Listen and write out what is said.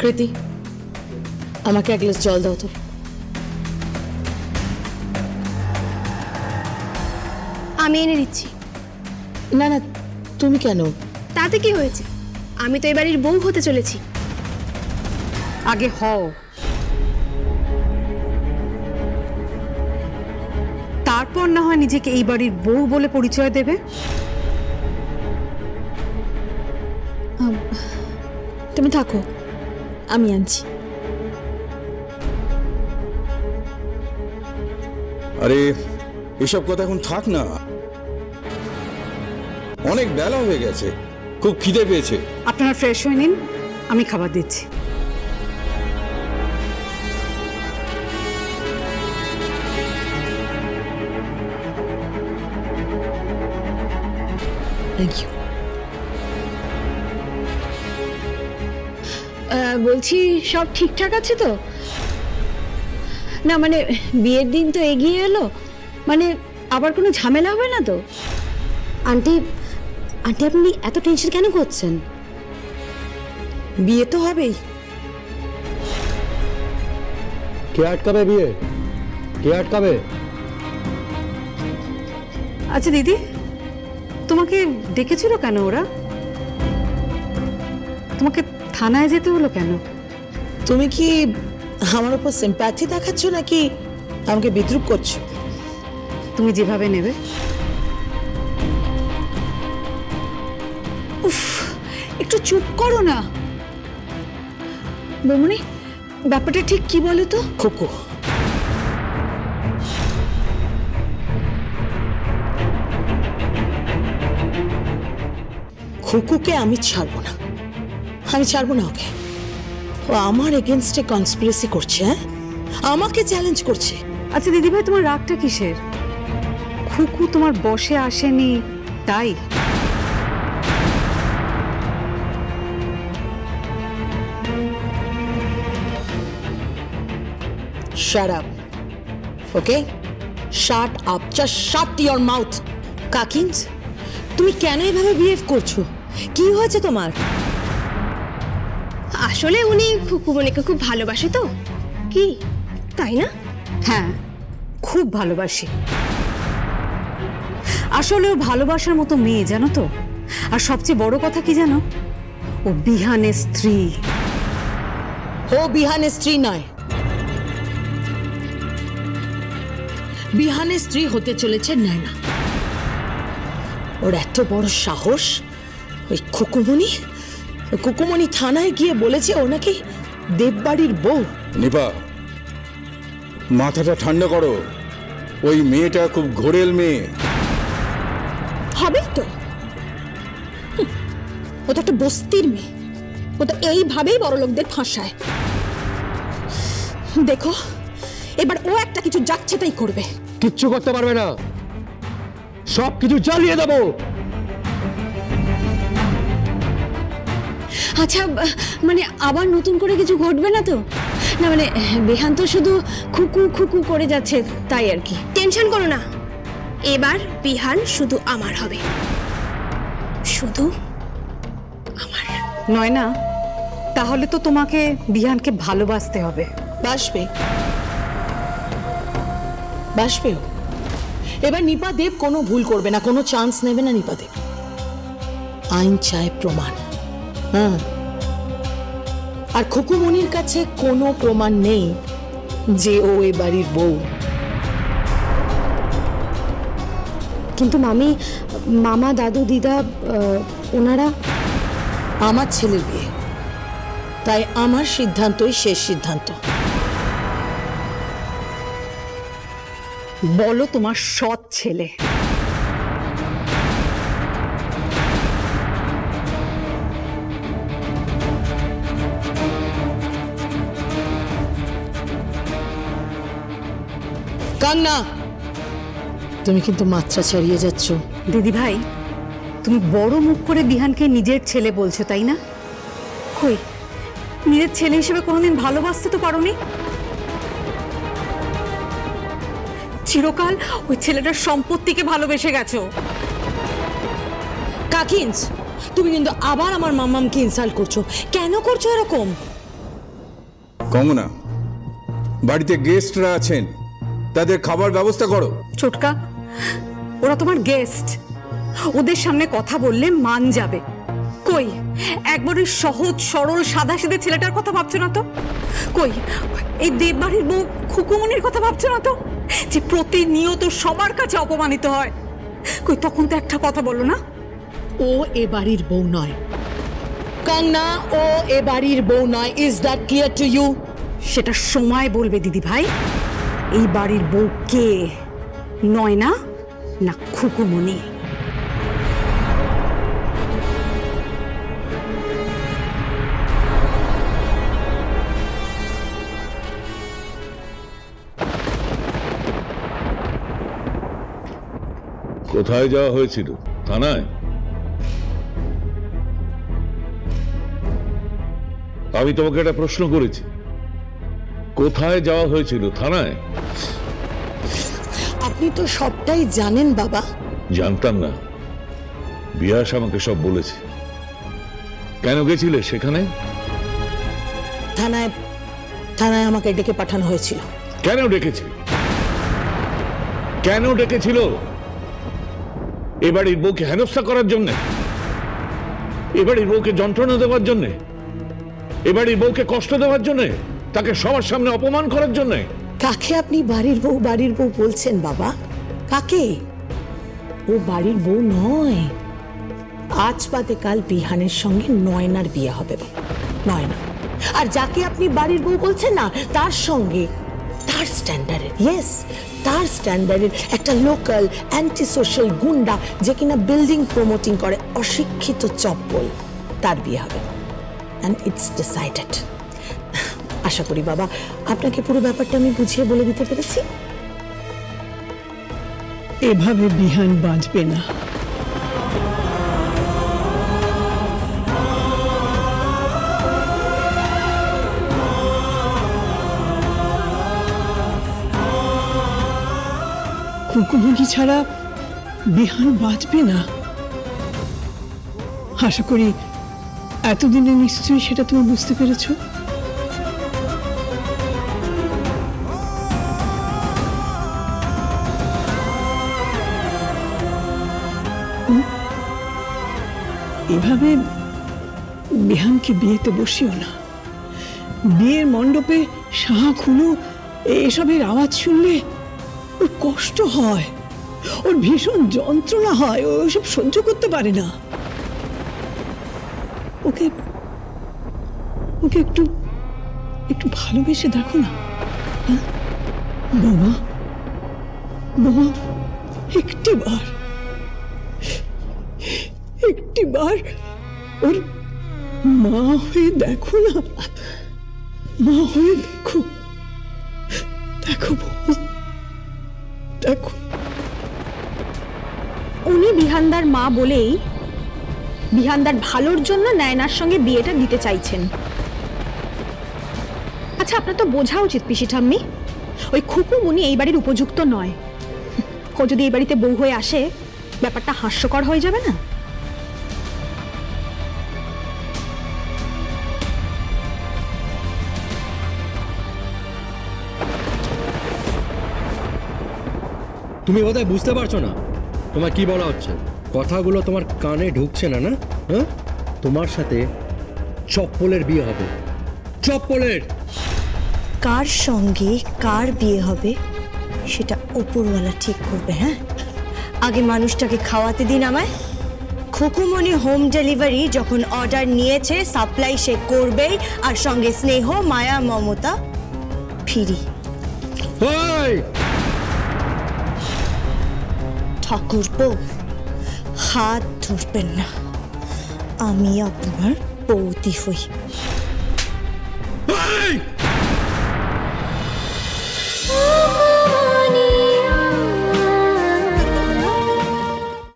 কৃতি, আমাকে এক গ্লাস জল দাও তো। আমি এনে দিচ্ছি। না না, তুমি কেন? তাতে কি হয়েছে? আমি তো এবারের বউ হতে চলেছি। আগে হও, তারপর না হয় নিজেকে এই বাড়ির বউ বলে পরিচয় দেবে। তুমি থাকো, আমি আনছি। আরে এসব কথা এখন থাক না, অনেক বেলা হয়ে গেছে, খুব খিদে পেয়েছে। আপনারা ফ্রেশ হয়ে নিন, আমি খাবার দিচ্ছি। Thank you. বলছি সব ঠিকঠাক আছে তো? না মানে বিয়ের দিন তো এগিয়ে এলো, মানে আবার কোনো ঝামেলা হবে না তো? আন্টি আন্টি আপনি এত টেনশন কেন করছেন? বিয়ে তো হবেই। কে আটকাবে বিয়ে? কে আটকাবে? আচ্ছা দিদি, তোমাকে ডেকেছিল কেন ওরা? তোমাকে থানায় যেতে হলো কেন? তুমি কি আমার উপর সিম্প্যাথি দেখাচ্ছ নাকি আমাকে বিদ্রুপ করছো? তুমি যেভাবে নেবে। উফ, একটু চুপ করো না। বৌমনি, ব্যাপারটা ঠিক কি বলো তো? খোকো, খুকুকে আমি ছাড়বো না, আমি ছাড়বো না ওকে। ও আমার এগেনস্টে কনস্পিরেসি করছে, হ্যাঁ, আমাকে চ্যালেঞ্জ করছে। আচ্ছা দিদি ভাই, তোমার রাগটা কিসের? খুকু তোমার বসে আসেনি তাই? Shut up. Okay? Shut up. Just shut your mouth. কাকিন্স, তুমি কেন এভাবে বিহেভ করছো? কি হয়েছে তোমার? আসলে উনি খুকুমনিকে খুব ভালোবাসে তো, কি তাই না? হ্যাঁ, খুব ভালোবাসি। আসলে ও ভালোবাসার মতো মেয়ে, জানো তো। আর সবচেয়ে বড় কথা কি জানো? ও বিহানের স্ত্রী। ও বিহানের স্ত্রী নয়, বিহানের স্ত্রী হতে চলেছে নয়না। ওর এত বড় সাহস, ওই কুকুমনি থানায় গিয়ে বলেছে ও নাকি দেববাড়ির বউ। নিপা, মাথাটা ঠান্ডা করো, ওই মেয়েটা খুব ঘোরেল মেয়ে। হবেই তো, ও তো একটা বস্তির মেয়ে, ও তো এইভাবেই বড় লোকদের ফাঁসায়। দেখো, এবার ও একটা কিছু যাচ্ছে তাই করবে। কিচ্ছু করতে পারবে না, সব কিছু জ্বালিয়ে দেবো। আচ্ছা, মানে আবার নতুন করে কিছু ঘটবে না তো? না মানে বেহান তো শুধু খুকু খুকু করে যাচ্ছে তাই আর কি। টেনশন করো না, এবার বিহান শুধু আমার হবে, শুধু আমার। নয় না, তাহলে তো তোমাকে বিহানকে ভালোবাসতে হবে। বাসবে, বাসবেও। এবার নিপা দেব কোনো ভুল করবে না, কোনো চান্স নেবে না নিপা দেব। আইন চায় প্রমাণ। হ্যাঁ, আর খুকুমনির কাছে কোনো প্রমাণ নেই যে ও এ বাড়ির বউ। কিন্তু মামি, মামা, দাদু, দিদা ওনারা। আমার ছেলের বিয়ে, তাই আমার সিদ্ধান্তই শেষ সিদ্ধান্ত। বলো তোমার সৎ ছেলে। কান্না, তুমি কিন্তু মাত্রা ছাড়িয়ে যাচ্ছ। দিদি ভাই, তুমি বড় মুখ করে বিহানকে নিজের ছেলে বলছো তাই না? কই, নিজের ছেলে হিসেবে কোনোদিন ভালোবাসতে তো পারোনি। চিরকাল ওই ছেলেটার সম্পত্তিকে ভালোবেসে গেছো। কাকিন্স, তুমি কিন্তু আবার আমার মামামকে ইনসাল্ট করছো। কেন করছো এরকম? কমনা, বাড়িতে গেস্টরা আছেন, তাদের খাবার ব্যবস্থা করো। ছোটকা, ওরা তোমার গেস্ট, ওদের সামনে কথা বললে মান যাবে। কই একবারে সহজ সরল সাদাসিধে ছেলেটার কথা ভাবছো না তো? কই এই দেববাড়ির বউ খুকুমনির কথা ভাবছো না তো, যে প্রতিনিয়ত সবার কাছে অপমানিত হয়? কই তখন তো একটা কথা বলো না? ও এ বাড়ির বউ নয় কাংনা, ও এ বাড়ির বউ নয়। Is that clear to you? সেটা সময় বলবে দিদি ভাই। এই বাড়ির বউ কে, নয়না না খুকুমনি? কোথায় যাওয়া হয়েছিল? থানায়? আমি তোমাকে একটা প্রশ্ন করেছি, কোথায় যাওয়া হয়েছিল? থানায়? আপনি তো সবটাই জানেন বাবা। জানতাম না, বিয়াস আমাকে সব বলেছে। কেন গেছিলে সেখানে? থানায় থানায় আমাকে ডেকে পাঠানো হয়েছিল। কেন ডেকেছিল? কেন ডেকেছিল? এ বাড়ির বউকে হেনস্থা করার জন্য? এ বাড়ির বউকে যন্ত্রণা দেওয়ার জন্য? এ বাড়ির বউকে কষ্ট দেওয়ার জন্য? তাকে সবার সামনে অপমান করার জন্য? কাকে আপনি বাড়ির বউ বলছেন বাবা? কাকে? ও বাড়ির বউ নয়। আজ বাদে কাল বিহানের সঙ্গে নয়নার বিয়ে হবে বাবা, নয়না। আর যাকে আপনি বাড়ির বউ বলছেন না, তার সঙ্গে তার স্ট্যান্ডার্ডের, ইয়েস তার স্ট্যান্ডার্ডের একটা লোকাল অ্যান্টি সোশ্যাল গুন্ডা, যে কিনা বিল্ডিং প্রমোটিং করে, অশিক্ষিত চপ্পল, তার বিয়ে হবে। And it's decided. আশা করি বাবা আপনাকে পুরো ব্যাপারটা আমি বুঝিয়ে বলে দিতে পেরেছি। এভাবে বিহান বাঁচবে না। খুকুমনি ছাড়া বিহান বাঁচবে না। আশা করি এতদিনে নিশ্চয়ই সেটা তুমি বুঝতে পেরেছো। এভাবে বিহানকে বিয়েতে বসিও না। বিয়ের মণ্ডপে শাঁখ হুলু এসবের আওয়াজ শুনলে ওর কষ্ট হয়, ওর ভীষণ যন্ত্রণা হয়, ও ওসব সহ্য করতে পারে না। ওকে ওকে একটু একটু ভালোবেসে দেখো না। হ্যাঁ বোমা, বোমা, একটিবার ওর মা হয়ে দেখো না। মা হয়ে দেখো, দেখো বোমা, দেখো। উনি বিহানদার মা বলেই বিহানদার ভালোর জন্য নয়নার সঙ্গে বিয়েটা দিতে চাইছেন। আচ্ছা, আপনার তো বোঝা উচিত পিসি ঠাম্মি, ওই খুকুমনি এই বাড়ির উপযুক্ত নয়। ও যদি এই বাড়িতে বউ হয়ে আসে, ব্যাপারটা হাস্যকর হয়ে যাবে না? তুমি বোধহয় বুঝতে পারছো না তোমার কি বলা হচ্ছে। কথাগুলো তোমার কানে ঢুকছে না, না? হ্যাঁ, তোমার সাথে চপ্পলের বিয়ে হবে। চপ্পলের। কার সঙ্গে কার বিয়ে হবে সেটা উপরওয়ালা ঠিক করবে। হ্যাঁ, আগে মানুষটাকে খাওয়াতে দিন আমায়। খুকুমনি হোম ডেলিভারি যখন অর্ডার নিয়েছে, সাপ্লাই সে করবেই, আর সঙ্গে স্নেহ, মায়া, মমতা ফিরি। ঠাকুরপো, হাত ধরবেন না, আমি আপনার বৌদি হই।